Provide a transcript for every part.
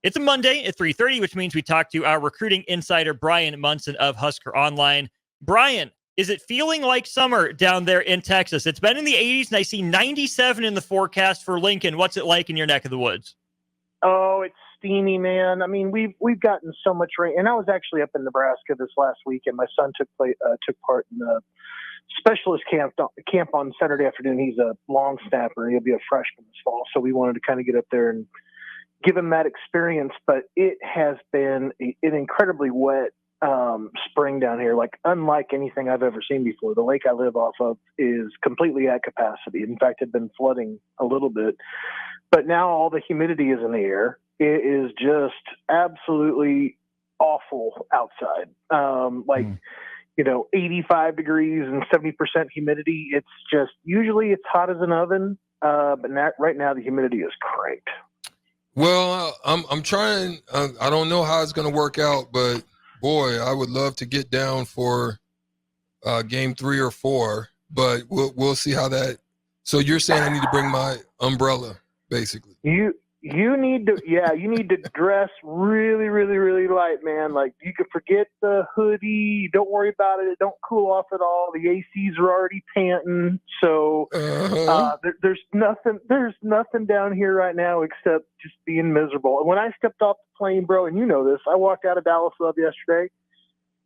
It's a Monday at 3:30, which means we talk to our recruiting insider, Bryan Munson of Husker Online. Bryan, is it feeling like summer down there in Texas? It's been in the 80s, and I see 97 in the forecast for Lincoln. What's it like in your neck of the woods? Oh, it's steamy, man. I mean, we've gotten so much rain, and I was actually up in Nebraska this last week, and my son took part in the specialist camp on Saturday afternoon. He's a long snapper. He'll be a freshman this fall, so we wanted to kind of get up there and give him that experience. But it has been an incredibly wet spring down here, like unlike anything I've ever seen before. The lake I live off of is completely at capacity. In fact, it had been flooding a little bit, but now all the humidity is in the air. It is just absolutely awful outside. 85 degrees and 70% humidity. It's just, usually it's hot as an oven, but right now the humidity is cranked. Well, I'm trying. I don't know how it's going to work out, but boy, I would love to get down for game 3 or 4. But we'll see how that. So you're saying I need to bring my umbrella, basically? You need to dress really, really, really light, man. Like, you can forget the hoodie. Don't worry about it. It don't cool off at all. The ACs are already panting. So there's nothing down here right now except just being miserable. And when I stepped off the plane, bro, and you know this, I walked out of Dallas Love yesterday,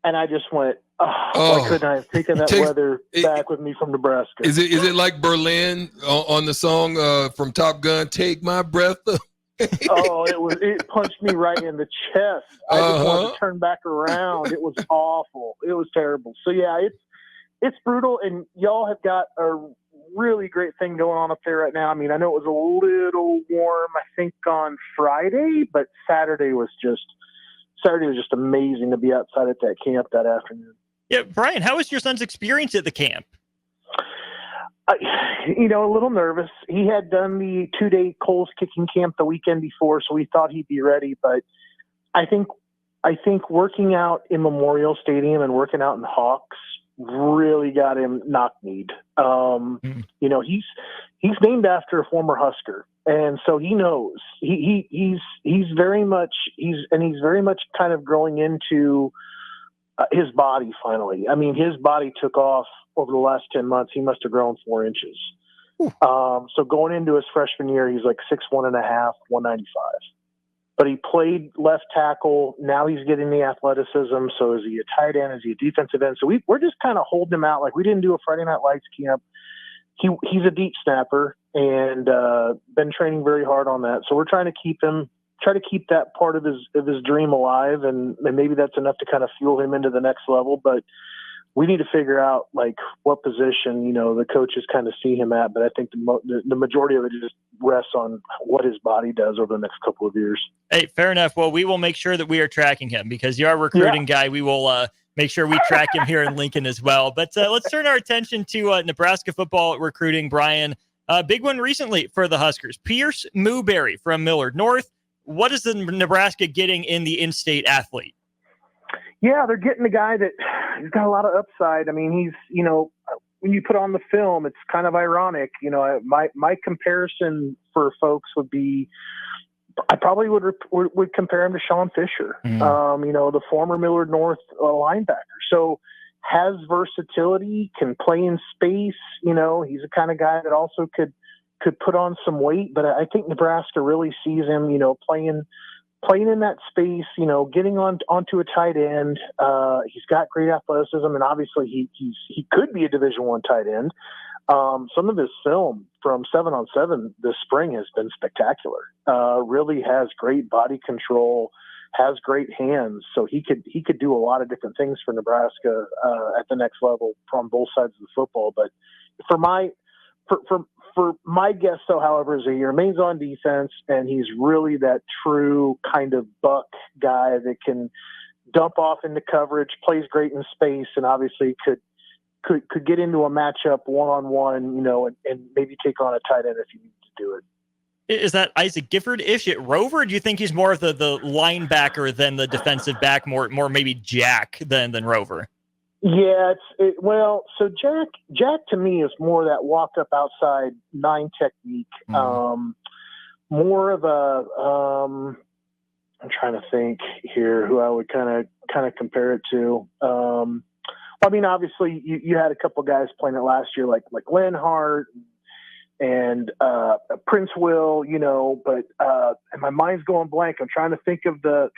and I just went, why couldn't I have taken that weather back with me from Nebraska? Is it like Berlin on the song from Top Gun, Take My Breath Away? It punched me right in the chest. I just wanted to turn back around. It was awful. It was terrible. So yeah, it's brutal, and y'all have got a really great thing going on up there right now. I mean, I know it was a little warm, I think, on Friday, but Saturday was just amazing to be outside at that camp that afternoon. Yeah, Bryan, how was your son's experience at the camp? A little nervous. He had done the 2-day Coles kicking camp the weekend before, so we thought he'd be ready. But I think working out in Memorial Stadium and working out in Hawks really got him knock-kneed. He's named after a former Husker, and so he knows. He's very much kind of growing into his body finally. I mean, his body took off over the last 10 months. He must have grown 4 inches. So going into his freshman year, he's like 6'1.5", 195. But he played left tackle. Now he's getting the athleticism. So is he a tight end? Is he a defensive end? So we're just kind of holding him out. Like, we didn't do a Friday Night Lights camp. He's a deep snapper and been training very hard on that. So we're trying to keep that part of his dream alive, and maybe that's enough to kind of fuel him into the next level. But we need to figure out like what position, the coaches kind of see him at. But I think the majority of it just rests on what his body does over the next couple of years. Hey, fair enough. Well, we will make sure that we are tracking him because you're a recruiting guy. We will make sure we track him here in Lincoln as well. But let's turn our attention to Nebraska football recruiting, Bryan. Big one recently for the Huskers. Pierce Moberly from Millard North. What is the Nebraska getting in the in-state athlete? Yeah, they're getting a guy that he's got a lot of upside. I mean, he's, when you put on the film, it's kind of ironic. My comparison for folks would be, I probably would compare him to Sean Fisher, the former Millard North linebacker. So has versatility, can play in space. He's the kind of guy that also could put on some weight, but I think Nebraska really sees him, playing in that space, getting onto a tight end. He's got great athleticism, and obviously he could be a Division I tight end. Some of his film from 7-on-7 this spring has been spectacular. Really has great body control, has great hands, so he could do a lot of different things for Nebraska at the next level from both sides of the football. But for my guess, though, however, is he remains on defense, and he's really that true kind of buck guy that can dump off into coverage, plays great in space, and obviously could get into a matchup one-on-one, and maybe take on a tight end if he needs to do it. Is that Isaac Gifford-ish at Rover? Or do you think he's more of the linebacker than the defensive back, more maybe Jack than Rover? Yeah, so Jack to me is more that walk up outside 9 technique, more of a I'm trying to think here who I would kind of compare it to. I mean, obviously you had a couple guys playing it last year, like Lenhart and Prince Will, but and my mind's going blank. I'm trying to think of the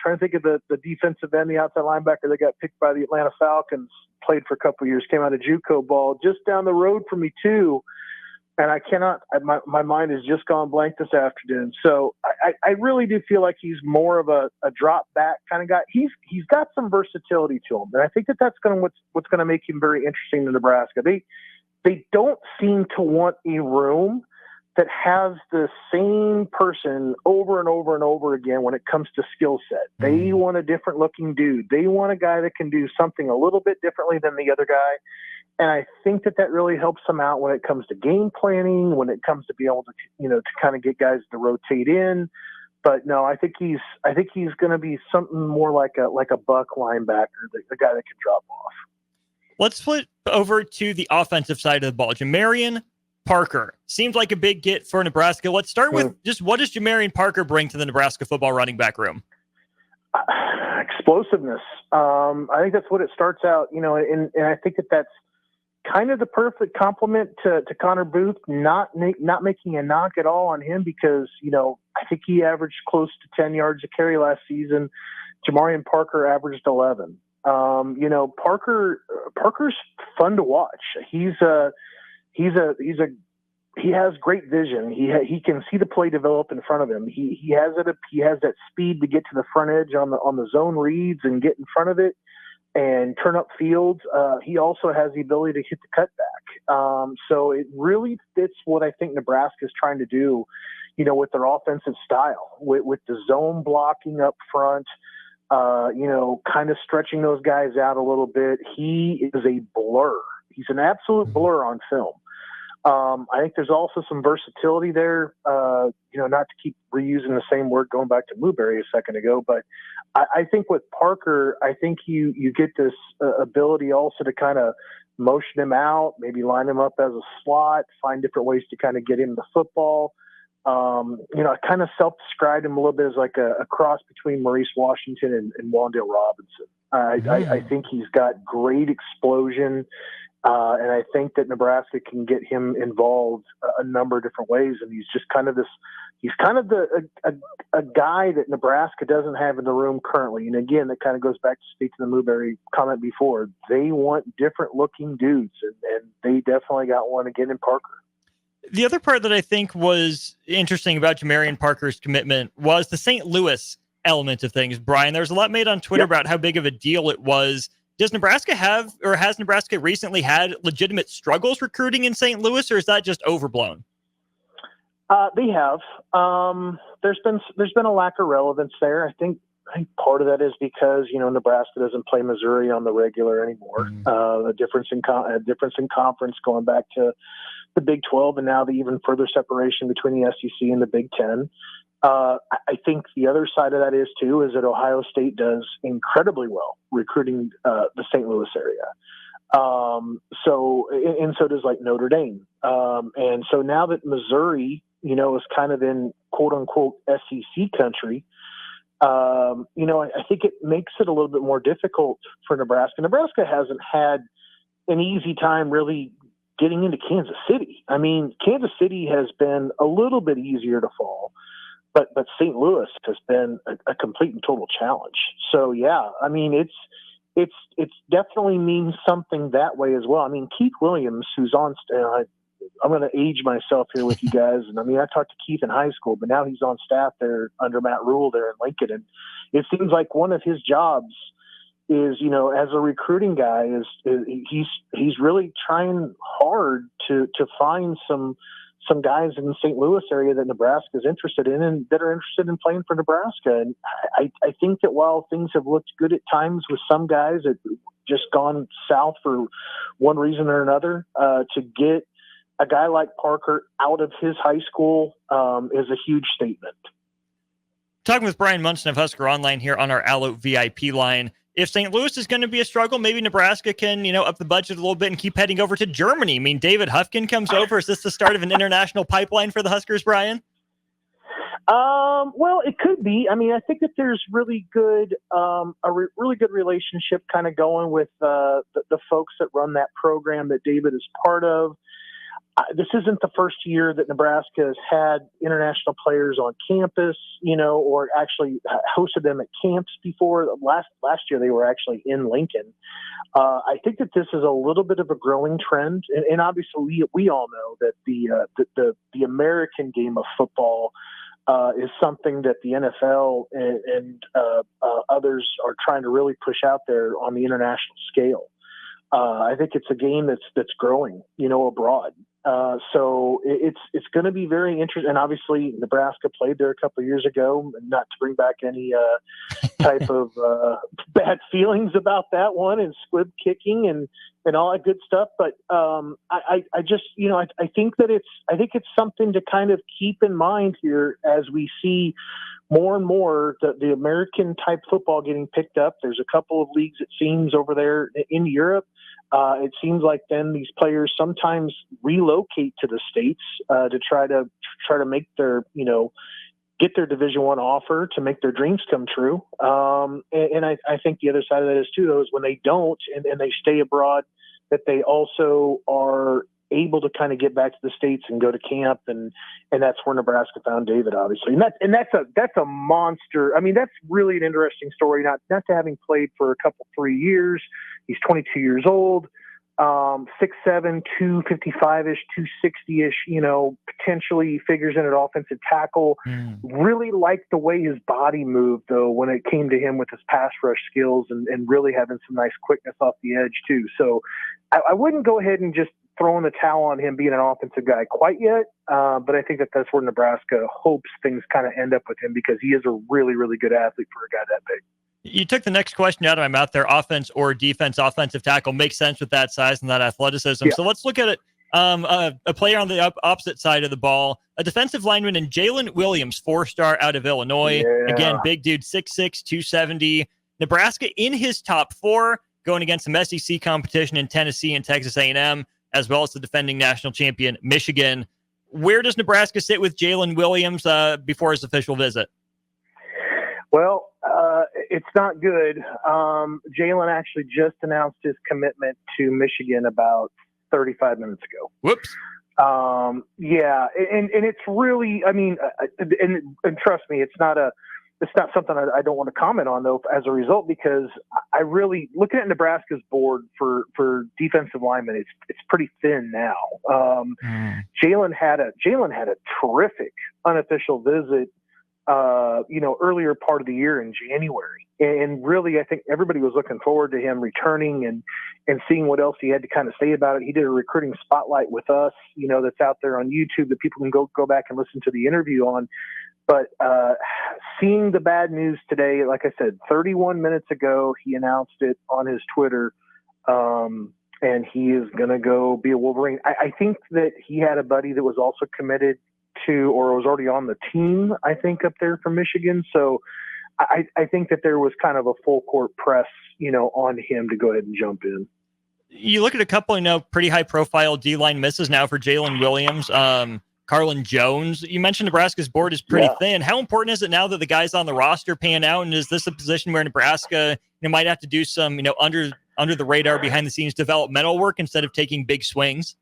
defensive end, the outside linebacker that got picked by the Atlanta Falcons, played for a couple of years, came out of JUCO ball, just down the road from me too. And I cannot. My mind has just gone blank this afternoon. So I really do feel like he's more of a drop back kind of guy. He's got some versatility to him, and I think that's what's going to make him very interesting to Nebraska. They don't seem to want a room that has the same person over and over and over again when it comes to skill set. They want a different looking dude. They want a guy that can do something a little bit differently than the other guy. And I think that really helps them out when it comes to game planning, when it comes to be able to, to kind of get guys to rotate in. But no, I think he's going to be something more like a buck linebacker, the guy that can drop off. Let's flip over to the offensive side of the ball. Jamarian Parker seems like a big get for Nebraska. Let's start with just what does Jamarian Parker bring to the Nebraska football running back room? Explosiveness. I think that's what it starts out, and I think that's kind of the perfect compliment to Connor Booth, not making a knock at all on him because, I think he averaged close to 10 yards a carry last season. Jamarian Parker averaged 11. Parker's fun to watch. He has great vision. He can see the play develop in front of him. He has that speed to get to the front edge on the zone reads and get in front of it and turn up fields. He also has the ability to hit the cutback. So it really fits what I think Nebraska is trying to do, with their offensive style, with the zone blocking up front, kind of stretching those guys out a little bit. He is a blur. He's an absolute blur on film. I think there's also some versatility there, not to keep reusing the same word going back to Moberly a second ago, but I think with Parker, I think you get this ability also to kind of motion him out, maybe line him up as a slot, find different ways to kind of get him the football. I kind of self-described him a little bit as like a cross between Maurice Washington and Wandale Robinson. I think he's got great explosion. And I think that Nebraska can get him involved a number of different ways. And he's just kind of a guy that Nebraska doesn't have in the room currently. And again, that kind of goes back to speak to the Moberly comment before. They want different looking dudes, and they definitely got one again in Parker. The other part that I think was interesting about Jamarian Parker's commitment was the St. Louis element of things. Brian, there's a lot made on Twitter about how big of a deal it was. Does Nebraska has Nebraska recently had legitimate struggles recruiting in St. Louis, or is that just overblown? They have. There's been a lack of relevance there. I think part of that is because Nebraska doesn't play Missouri on the regular anymore. A difference in conference going back to the Big 12, and now the even further separation between the SEC and the Big 10. I think the other side of that is that Ohio State does incredibly well recruiting the St. Louis area. So does like Notre Dame. And so now that Missouri, is kind of in quote unquote SEC country, I think it makes it a little bit more difficult for Nebraska. Nebraska hasn't had an easy time really getting into Kansas City. I mean, Kansas City has been a little bit easier to fall. But St. Louis has been a complete and total challenge. So yeah, I mean it's definitely means something that way as well. I mean Keith Williams, who's on, I'm going to age myself here with you guys, and I mean I talked to Keith in high school, but now he's on staff there under Matt Rule there in Lincoln, and it seems like one of his jobs is as a recruiting guy is he's really trying hard to find some guys in the St. Louis area that Nebraska is interested in and that are interested in playing for Nebraska. And I think that while things have looked good at times with some guys that just gone south for one reason or another, to get a guy like Parker out of his high school is a huge statement. Talking with Bryan Munson of Husker Online here on our Allo VIP line. If St. Louis is going to be a struggle, maybe Nebraska can, up the budget a little bit and keep heading over to Germany. I mean, David Hufkin comes over. Is this the start of an international pipeline for the Huskers, Brian? Well, it could be. I mean, I think that there's really good, really good relationship kind of going with the folks that run that program that David is part of. This isn't the first year that Nebraska has had international players on campus, or actually hosted them at camps before. Last year they were actually in Lincoln. I think that this is a little bit of a growing trend, and obviously we all know that the American game of football is something that the NFL and others are trying to really push out there on the international scale. I think it's a game that's growing, abroad. So it's going to be very interesting. And obviously Nebraska played there a couple of years ago, not to bring back any type of bad feelings about that one and squib kicking and all that good stuff. But I just, I think it's something to kind of keep in mind here as we see more and more the American type football getting picked up. There's a couple of leagues, it seems, over there in Europe. It seems like then these players sometimes relocate to the States to try to make their, get their Division I offer to make their dreams come true. And I think the other side of that is too, though, is when they don't and they stay abroad, that they also are able to kind of get back to the States and go to camp. And that's where Nebraska found David, obviously. And that's a monster. I mean, that's really an interesting story, not to having played for a couple, 3 years. He's 22 years old, 6'7", 255-ish, 260-ish, potentially figures in at offensive tackle. Really liked the way his body moved, though, when it came to him with his pass rush skills and really having some nice quickness off the edge, too. So I wouldn't go ahead and just throw in the towel on him being an offensive guy quite yet, but I think that's where Nebraska hopes things kind of end up with him, because he is a really, really good athlete for a guy that big. You took the next question out of my mouth there. Offense or defense, offensive tackle makes sense with that size and that athleticism. Yeah. So let's look at it. A player on the opposite side of the ball, a defensive lineman in Jalen Williams, 4-star out of Illinois. Yeah. Again, big dude, 6'6", 270. Nebraska in his top 4, going against some SEC competition in Tennessee and Texas A&M, as well as the defending national champion, Michigan. Where does Nebraska sit with Jalen Williams before his official visit? Well, it's not good. Jalen actually just announced his commitment to Michigan about 35 minutes ago. Whoops. Yeah, and it's really, I mean, and trust me, it's not something I don't want to comment on, though, as a result, because I really, looking at Nebraska's board for defensive linemen, it's pretty thin now. Jalen had a terrific unofficial visit, earlier part of the year in January. And really, I think everybody was looking forward to him returning and seeing what else he had to kind of say about it. He did a recruiting spotlight with us, that's out there on YouTube that people can go back and listen to the interview on. But seeing the bad news today, like I said, 31 minutes ago, he announced it on his Twitter, and he is going to go be a Wolverine. I think that he had a buddy that was also committed to, or was already on the team, I think, up there from Michigan. So I think that there was kind of a full court press, on him to go ahead and jump in. You look at a couple, pretty high profile D-line misses now for Jalen Williams. Carlin Jones, you mentioned Nebraska's board is pretty thin. How important is it now that the guys on the roster pan out? And is this a position where Nebraska might have to do some, under the radar, behind the scenes developmental work instead of taking big swings?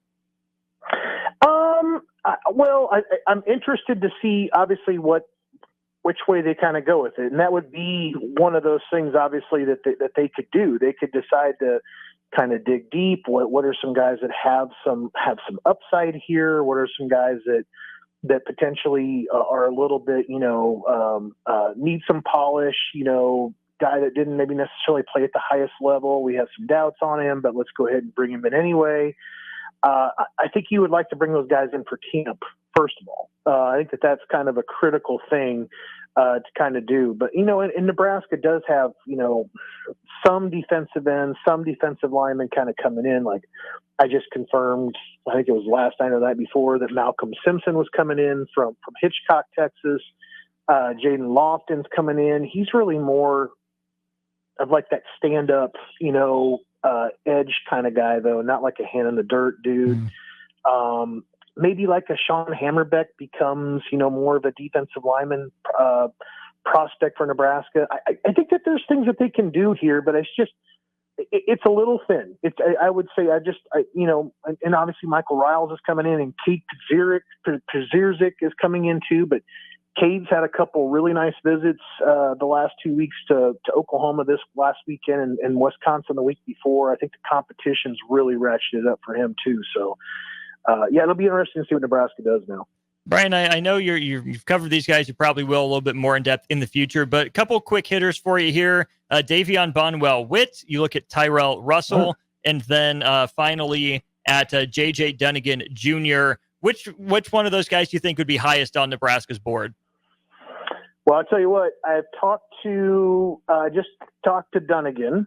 Well, I'm interested to see, obviously, which way they kind of go with it. And that would be one of those things, obviously, that they could do. They could decide to kind of dig deep. What are some guys that have some upside here? What are some guys that potentially are a little bit, need some polish, guy that didn't maybe necessarily play at the highest level. We have some doubts on him, but let's go ahead and bring him in anyway. I think you would like to bring those guys in for camp, first of all. I think that's kind of a critical thing to kind of do. But, and Nebraska does have, some defensive ends, some defensive linemen kind of coming in. Like I just confirmed, I think it was last night or the night before, that Malcolm Simpson was coming in from Hitchcock, Texas. Jaden Lofton's coming in. He's really more of like that stand-up, edge kind of guy, though, not like a hand in the dirt dude. maybe like a Sean Hammerbeck becomes, more of a defensive lineman prospect for Nebraska. I think that there's things that they can do here, but it's a little thin. I would say and obviously Michael Riles is coming in, and Kate Pazierzik is coming in too, but Cade's had a couple really nice visits the last 2 weeks to Oklahoma this last weekend and Wisconsin the week before. I think the competition's really ratcheted up for him too. So, it'll be interesting to see what Nebraska does now. Bryan, I know you've covered these guys. You probably will a little bit more in depth in the future, but a couple quick hitters for you here. Davion Bonwell-Witt, you look at Tyrell Russell, and then finally at J.J. Dunnigan Jr. Which one of those guys do you think would be highest on Nebraska's board? Well, I'll tell you what, I've just talked to Dunnigan.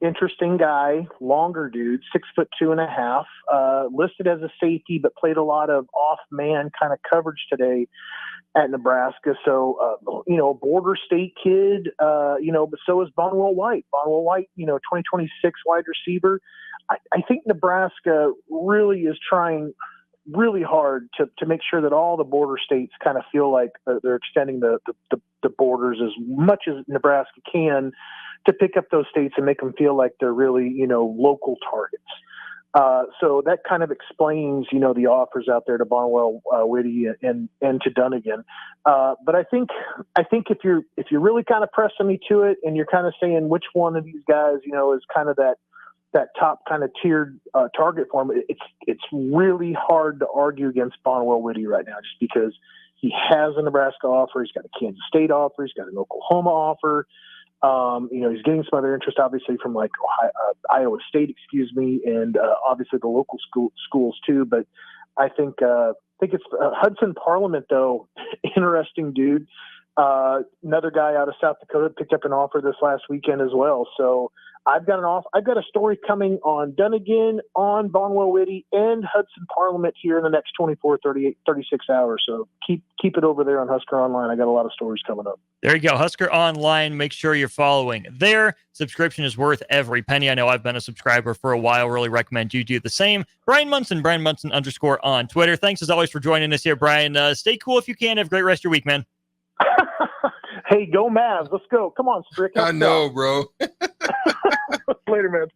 Interesting guy, longer dude, 6'2.5", listed as a safety, but played a lot of off-man kind of coverage today at Nebraska. So, a border state kid, but so is Bonwell White. Bonwell White, 2026 wide receiver. I think Nebraska really is trying really hard to make sure that all the border states kind of feel like they're extending the borders as much as Nebraska can to pick up those states and make them feel like they're really, local targets. So that kind of explains, the offers out there to Bonwell Whitty and to Dunnigan. But I think if you're really kind of pressing me to it and you're kind of saying which one of these guys, is kind of that top kind of tiered target for him, it's really hard to argue against Bonwell Whitty right now, just because he has a Nebraska offer, he's got a Kansas State offer, he's got an Oklahoma offer. He's getting some other interest, obviously, from like Iowa State, and obviously the local schools too. But I think it's Hudson Parliament, though. Interesting dude. Another guy out of South Dakota picked up an offer this last weekend as well. So I've got a story coming on Dunnigan, on Bonwell Whitty, and Hudson Parliament here in the next 24, 38, 36 hours. So keep it over there on Husker Online. I got a lot of stories coming up. There you go. Husker Online. Make sure you're following there. Subscription is worth every penny. I know I've been a subscriber for a while. Really recommend you do the same. Bryan Munson, Bryan Munson _ on Twitter. Thanks as always for joining us here, Bryan. Stay cool if you can. Have a great rest of your week, man. Hey, go Mavs. Let's go. Come on, Strick. I know, bro. Later, man.